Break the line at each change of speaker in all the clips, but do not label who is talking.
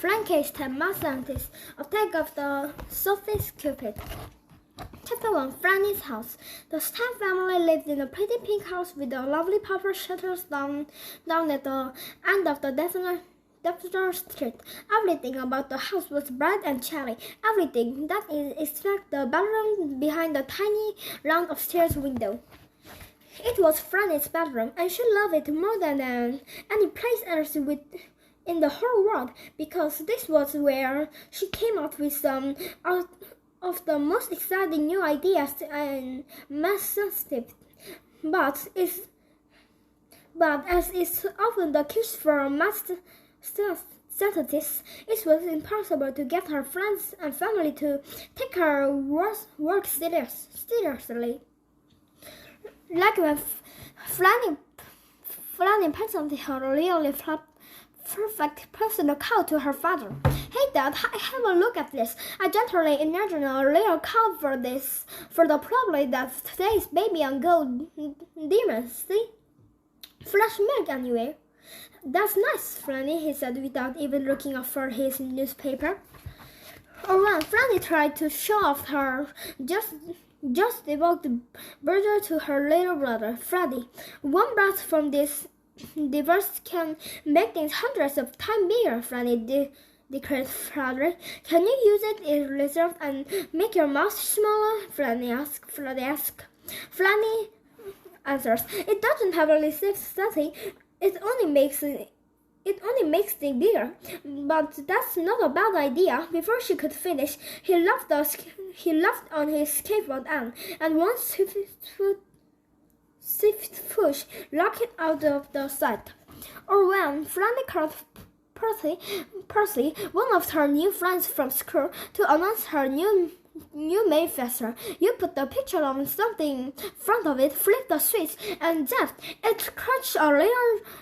Frankist and mad scientist, Attack of the Sophist Cupid. Chapter 1. Franny's house. The Stan family lived in a pretty pink house with a lovely purple shutters down at the end of the Dexter Street. Everything about the house was bright and cheery. Everything, that is, except the bedroom behind the tiny, round upstairs window. It was Franny's bedroom, and she loved it more than any place else in the whole world, because this was where she came up with some of the most exciting new ideas and massive. But as is often the case for scientists, it was impossible to get her friends and family to take her work seriously. Like when Franny presented her really perfect personal card to her father. "Hey Dad, have a look at this. I gently imagined a little card for the problem that today's baby and gold demons, see? Fresh milk anyway." "That's nice, Franny," he said without even looking up for his newspaper. Or when Franny tried to show off her just devout burger to her little brother, Freddie. "One breath from this device can make things hundreds of times bigger," Franny declared Frederick. "Can you use it in reserve and make your mouth smaller?" Franny asked. Franny answers, "It doesn't have a receipt setting. It only makes things bigger." But that's not a bad idea. Before she could finish, he left on his skateboard and one swift push locked it out of the sight. Or when Franny called Percy, one of her new friends from school, to announce her new manifesto. You put the picture on something in front of it, flip the switch, and just it crunched a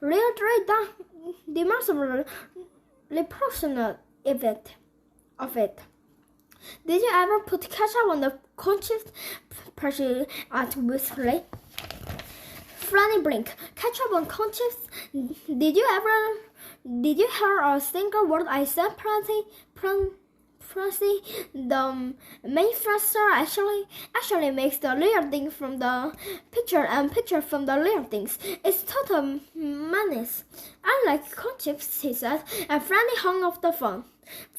real demonstrable reproduction of it. "Did you ever put ketchup on the conchies?" Percy asked wistfully. Franny blinked. "Ketchup on conchies? Did you hear a single word I said, Percy? The manifesto actually makes the real thing from the picture and picture from the real things. It's total madness. I like conchies," he said, and Franny hung up the phone.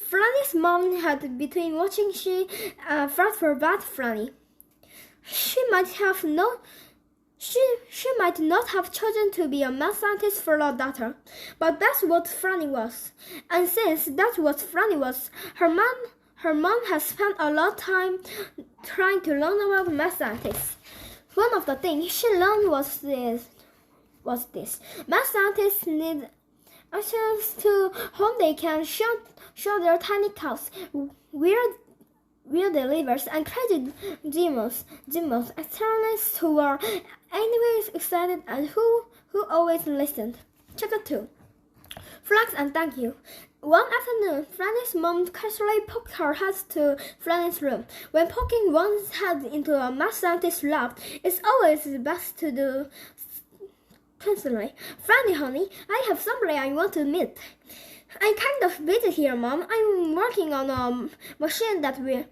Franny's mom had been watching. She felt for bad Franny. She might not have chosen to be a mad scientist for a daughter, but that's what Franny was. And since that's what Franny was, her mom has spent a lot of time trying to learn about mad scientists. One of the things she learned was this. Mad scientists need access to whom they can show their tiny cows, weird delivers, and crazy demons, externalists who were anyways excited and who always listened. Chapter 2. Flags and thank you. One afternoon, Franny's mom casually poked her head to Franny's room. When poking one's head into a mad scientist's lab, it's always best to do personally. "Franny, honey, I have somebody I want to meet." "I'm kind of busy here, Mom. I'm working on a machine that will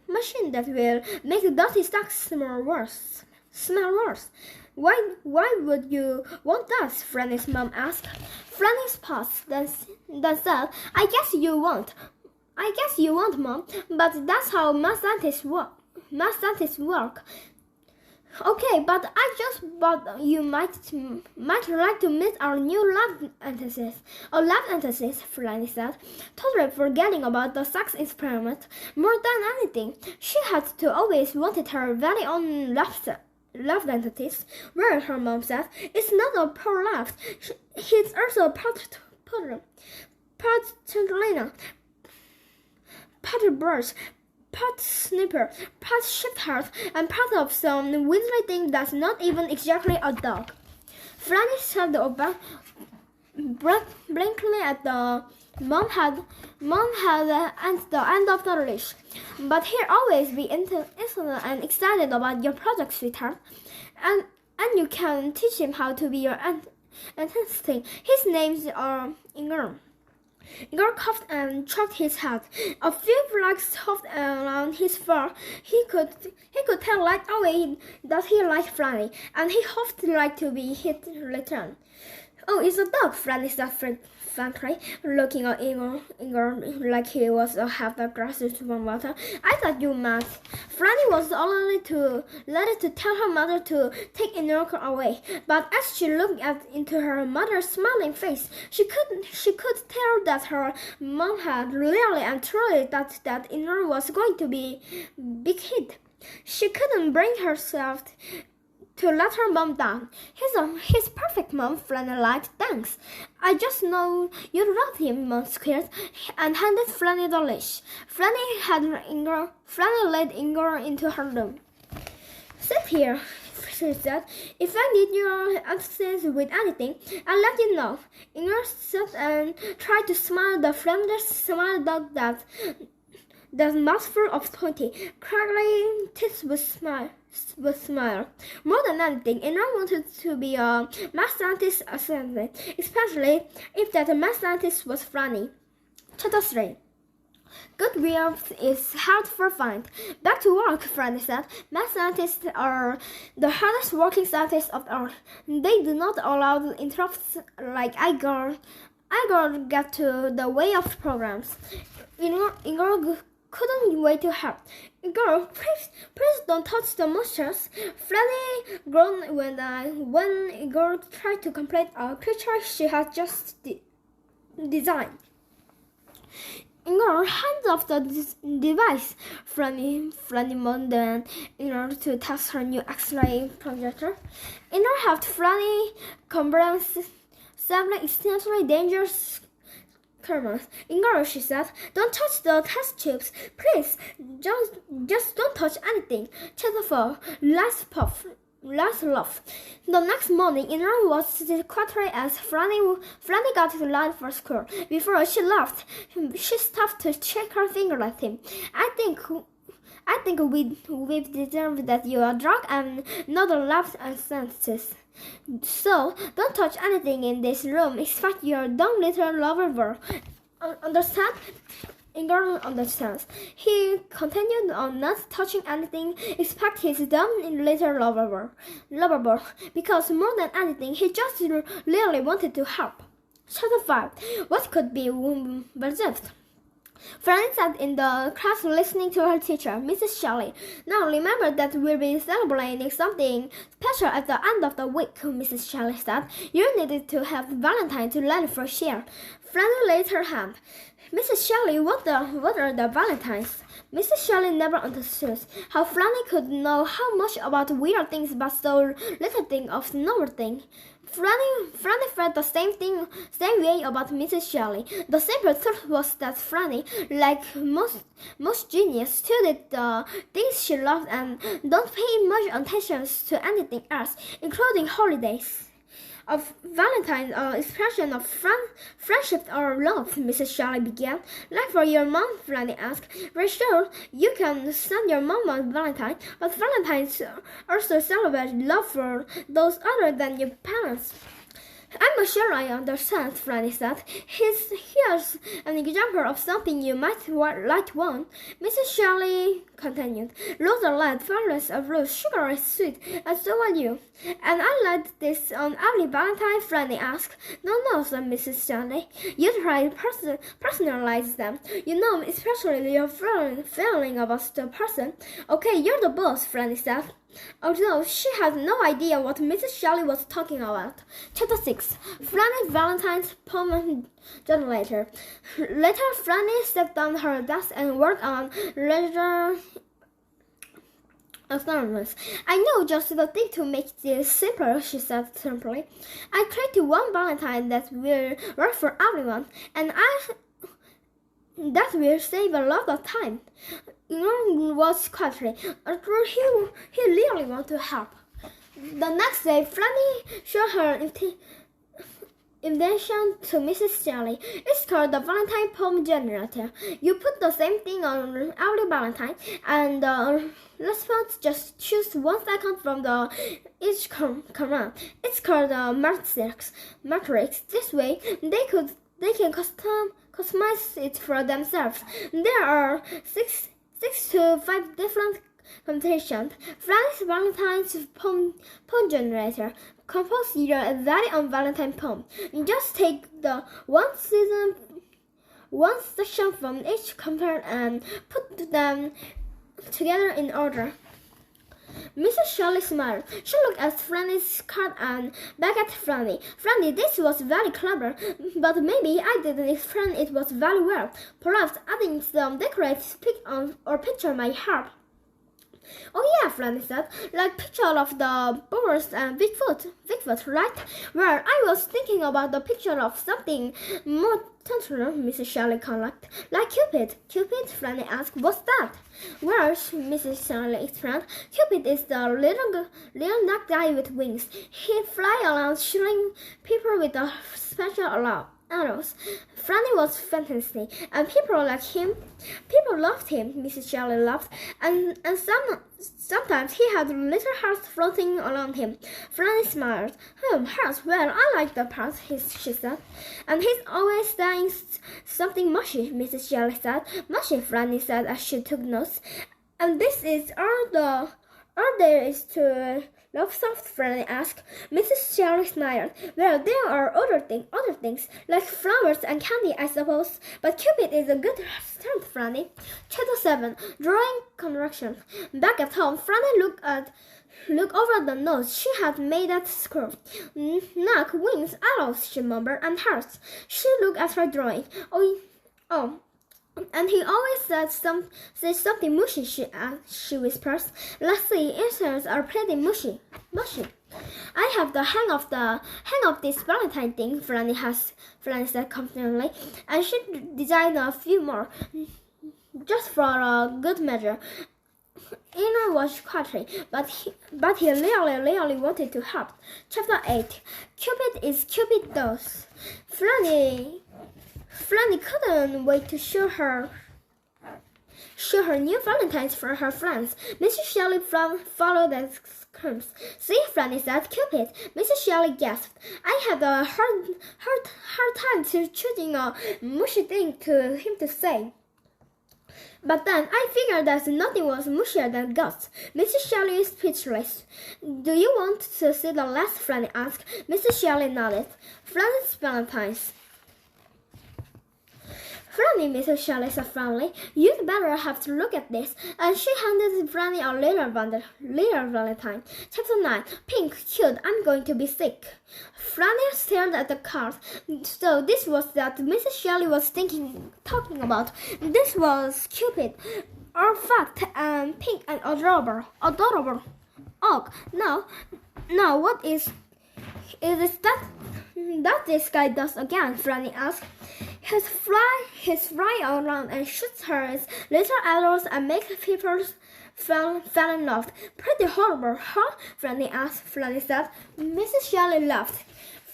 make dirty socks smell worse. Why would you want that?" Franny's mom asked. Franny's paused, then said, I guess you won't, Mom. But that's how mad scientists work. "Okay, but you might like to meet our new lab antithesis." "A lab antithesis," Franny said, totally forgetting about the sex experiment. More than anything, she had to always wanted her very own lab antithesis. "Well," her mom said, "it's not a poor lab. He's also part Centralina, part bird, part snipper, part shepherd, and part of some wiggly thing that's not even exactly a dog." Franny said blankly at the mom had at the end of the leash. "But he'll always be interested and excited about your project, sweetheart. And you can teach him how to be your interesting. His name's Ingram." Igor coughed and shook his head. A few flies hopped around his fur. He could tell right away that he liked Franny, and he hoped like to be his return. "Oh, it's a dog," Franny said frankly, looking at Igor like he was a half a glass of water. "I thought you meant." Franny was only too ready to tell her mother to take Igor away, but as she looked into her mother's smiling face, she could tell that her mom had really and truly thought that Igor was going to be big hit. She couldn't bring herself to let her mom down. He's perfect, Mom," Franny lied. "Thanks. I just know you love him," Mom squealed, and handed Franny the leash. Franny led Igor into her room. "Sit here," she said. "If I need your assistance with anything, I'll let you know." Igor sat and tried to smile the friendliest smile dog that mouthful of pointy, crackling teeth would smile. More than anything, Igor wanted to be a math scientist assistant, especially if that math scientist was Franny. Chapter 3. Good wealth is hard to find. "Back to work," Franny said. "Math scientists are the hardest working scientists of Earth. They do not allow interrupts like Igor get to the way of programs." Igor couldn't wait to help. "Igor, please don't touch the monsters." Franny groaned when Igor tried to complete a creature she had just designed. "Igor, hand off the device," Franny moaned in order to test her new X-ray projector. Igor helped Franny comprehend several essentially dangerous experiments. "Igor," she said, "don't touch the test tubes. Please, just don't touch anything." Chapter 4. Last laugh. The next morning, Igor was quieter as Franny got to line for school. Before she left, she stopped to shake her finger at him. I think we've determined that you are drunk and not allowed and senses. So don't touch anything in this room except your dumb little lover boy. Understand?" Igor understands. He continued on not touching anything except his dumb little lover boy, because more than anything he just really wanted to help. Chapter 5. What could be perceived? Franny sat in the class listening to her teacher, Mrs. Shelley. "Now remember that we'll be celebrating something special at the end of the week," Mrs. Shelley said. "You needed to have Valentine to learn fresh air." Franny laid her hand. "Mrs. Shelley, what are the Valentines?" Mrs. Shelley never understood how Franny could know how much about weird things but so little thing of normal things. Franny felt the same way about Mrs. Shelley. The simple truth was that Franny, like most genius, studied the things she loved and don't pay much attention to anything else, including holidays. "Of Valentine, an expression of friendship or love," Mrs. Shelley began. "Like for your mom," Franny asked. "Very sure, you can send your mom on Valentine, but Valentines also celebrate love for those other than your parents." "I'm sure I understand," Franny said. Here's an example of something you might like one," Mrs. Shelley continued. "Rose are light, violets are blue, sugar is sweet, and so are you." "And I like this on every Valentine?" Franny asked. No, said Mrs. Shelley. "You try to personalize them. You know, especially your feeling about the person." "Okay, you're the boss," Franny said. Although she had no idea what Mrs. Shelley was talking about. Chapter 6. Franny's Valentine's poem generator. Later, Franny sat down her desk and worked on leisure assignments. "I know just the thing to make this simpler," she said simply. "I created one Valentine that will work for everyone, and that will save a lot of time." Igor was quietly, although he really wanted to help. The next day, Franny showed her invitation to Mrs. Shelley. "It's called the Valentine Poem Generator. You put the same thing on every Valentine, and the response just choose 1 second from each command. It's called the matrix. This way, they can customize it for themselves. There are six to 5 different competitions. Franny's Valentine's poem generator compose your very own Valentine poem. You just take the one section from each compare and put them together in order. Mrs. Shirley smiled. She looked at Franny's card and back at Franny. Franny, this was very clever, but maybe I didn't explain it was very well. Perhaps adding some decorative picture might help. Oh yeah, Franny said, like picture of the birds and Bigfoot, right? Well, I was thinking about the picture of something more tender, Mrs. Shirley corrected. Like Cupid. Cupid? Franny asked. What's that? Well, Mrs. Shirley explained, Cupid is the little dark guy with wings. He flies around shooting people with a special arrows. Franny was fantastic, and people liked him. People loved him. Mrs. Shirley laughed, and sometimes he had little hearts floating around him. Franny smiled. Hearts. Well, I like the parts, she said. And he's always saying something mushy, Mrs. Shirley said. Mushy, Franny said as she took notes. And this is all there is to love soft, Franny asked. Mrs. Shirley smiled. Well, there are other things, like flowers and candy, I suppose. But Cupid is a good start, Franny. Chapter 7. Drawing Construction. Back at home, Franny looked over the notes she had made at school. Neck, wings, arrows, she murmured, and hearts. She looked at her drawing. Oh. And he always says something mushy, she whispers. Let's see, instruments are pretty mushy. I have the hang of this Valentine thing, Franny said confidently, and she designed a few more, just for a good measure. Einar was quattering, but he really wanted to help. Chapter 8. Cupid is Cupid does. Franny couldn't wait to show her new Valentines for her friends. Mrs. Shirley followed the crumbs. See, Franny said, Cupid. Mrs. Shirley gasped. I had a hard time choosing a mushy thing to him to say. But then I figured that nothing was mushier than guts. Mrs. Shirley is speechless. Do you want to see the last? Franny asked. Mrs. Shirley nodded. Franny's Valentines. Franny, Mrs. Shirley said firmly, you'd better have to look at this. And she handed Franny a little Valentine. Chapter 9. Pink, cute, I'm going to be sick. Franny stared at the card. So this was that Mrs. Shirley was talking about. This was Cupid, all fat and pink and adorable. Oh, now what is that this guy does again? Franny asked. He's fly around and shoots her little arrows and makes people fall in love. Pretty horrible, huh? Franny asked. Franny said. Mrs. Shirley laughed.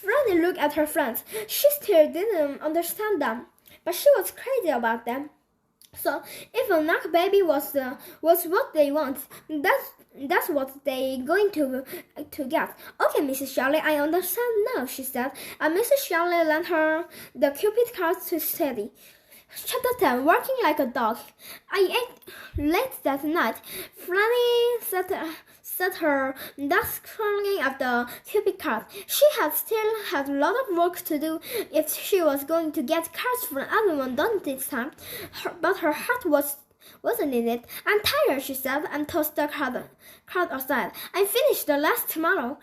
Franny looked at her friends. She still didn't understand them, but she was crazy about them. So if a knock baby was what they want, that's what they going to get. Okay, Mrs. Shirley, I understand now, she said, and Mrs. Shirley lent her the Cupid cards to study. Chapter 10. Working like a dog. I ate late that night. Franny set her desk curling at the Cupid card. She still had a lot of work to do if she was going to get cards from everyone done this time. But her heart wasn't in it. I'm tired, she said, and tossed the card aside. I finish the last tomorrow.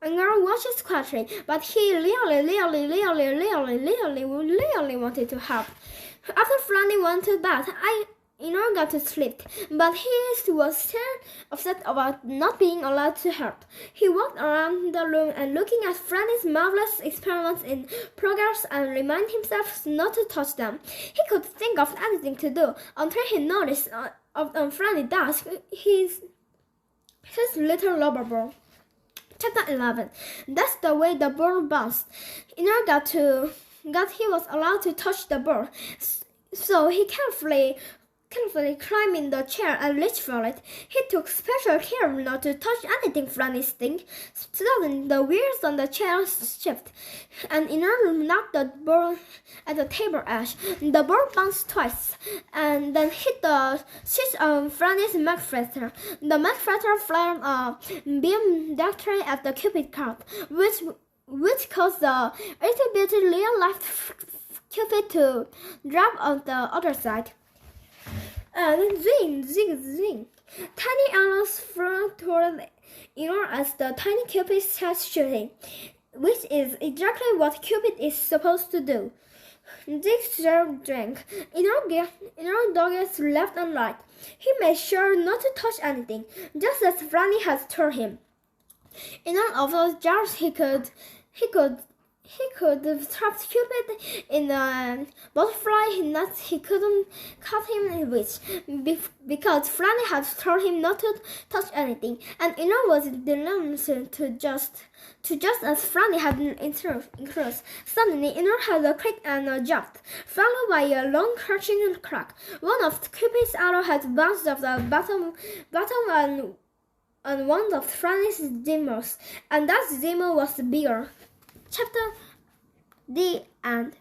Einar watches quattering, but he really wanted to help. After Franny went to bed, Einar got to sleep, but he was still upset about not being allowed to help. He walked around the room and looking at Franny's marvelous experiments in progress and reminded himself not to touch them. He could think of anything to do until he noticed on Franny's desk his little rubber ball. Chapter 11. That's the way the ball bounced. Einar he was allowed to touch the ball, so he carefully carefully climbed the chair and reached for it. He took special care not to touch anything Franny's stink. Suddenly, the wheels on the chair shifted, and Ennard knocked the ball at the table edge. The ball bounced twice, and then hit the switch on Franny's McFetter. The McFetter fired a beam directly at the Cupid card, which caused the itty-bitty real-life Cupid to drop on the other side. And zing, zing, zing. Tiny arrows flew toward Ennard as the tiny Cupid started shooting, which is exactly what Cupid is supposed to do. Dick drank. Ennard dodged left and right. He made sure not to touch anything, just as Franny had told him. In one of those jars he could trap Cupid in a butterfly net he couldn't cut him with, because Franny had told him not to touch anything, and Ennard was determined to just as Franny had encouraged. Suddenly, Ennard heard a click and a jolt, followed by a long crashing crack. One of Cupid's arrows had bounced off the bottom and one of Franny's demons, and that demon was bigger. Chapter the end.